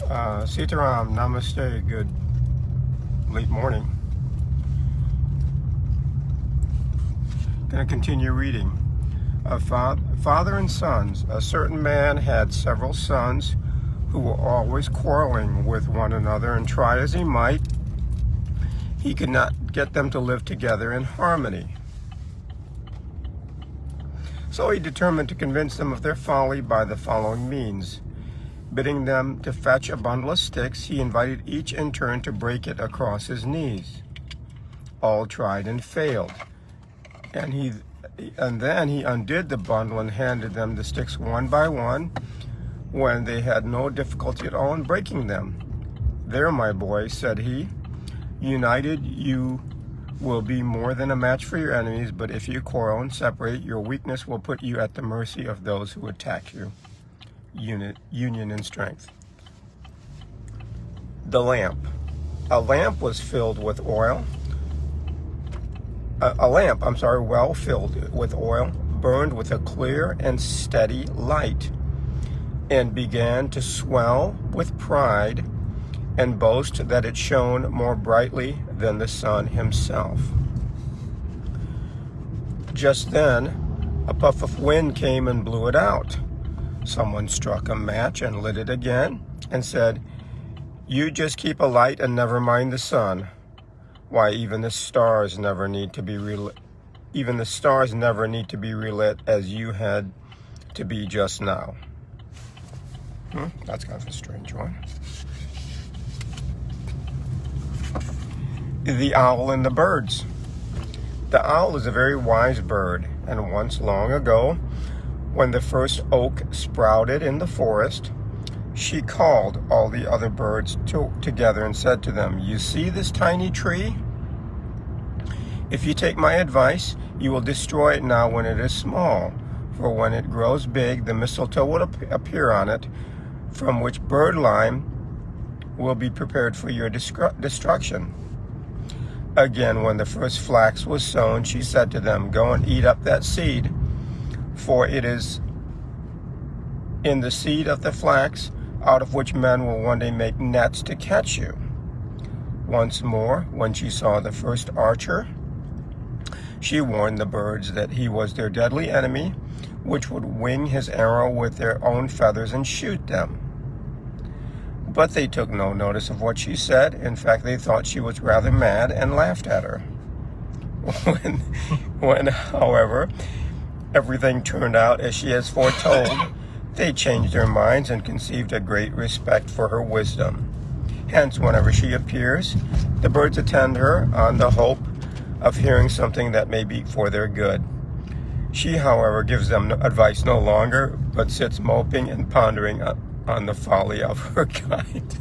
Sitaram, namaste, good late morning. Going to continue reading. Father and sons. A certain man had several sons who were always quarreling with one another, and try as he might, he could not get them to live together in harmony. So he determined to convince them of their folly by the following means. Bidding them to fetch a bundle of sticks, he invited each in turn to break it across his knees. All tried and failed, and then he undid the bundle and handed them the sticks one by one, when they had no difficulty at all in breaking them. "There, my boy," said he, "united you will be more than a match for your enemies, but if you quarrel and separate, your weakness will put you at the mercy of those who attack you." Union in strength. The lamp. A lamp was filled with oil. Well filled with oil, burned with a clear and steady light, and began to swell with pride and boast that it shone more brightly than the sun himself. Just then, a puff of wind came and blew it out. Someone struck a match and lit it again and said, "You just keep a light and never mind the sun. Why, even the stars never need to be relit as you had to be just now." That's kind of a strange one. The owl and the birds. The owl is a very wise bird, and once long ago, when the first oak sprouted in the forest, she called all the other birds together and said to them, "You see this tiny tree? If you take my advice, you will destroy it now when it is small, for when it grows big, the mistletoe will appear on it, from which birdlime will be prepared for your destruction." Again, when the first flax was sown, she said to them, "Go and eat up that seed, for it is in the seed of the flax out of which men will one day make nets to catch you." Once more, when she saw the first archer, she warned the birds that he was their deadly enemy, which would wing his arrow with their own feathers and shoot them. But they took no notice of what she said. In fact, they thought she was rather mad and laughed at her. When, however, everything turned out as she has foretold, they changed their minds and conceived a great respect for her wisdom. Hence, whenever she appears, the birds attend her on the hope of hearing something that may be for their good. She, however, gives them advice no longer, but sits moping and pondering on the folly of her kind.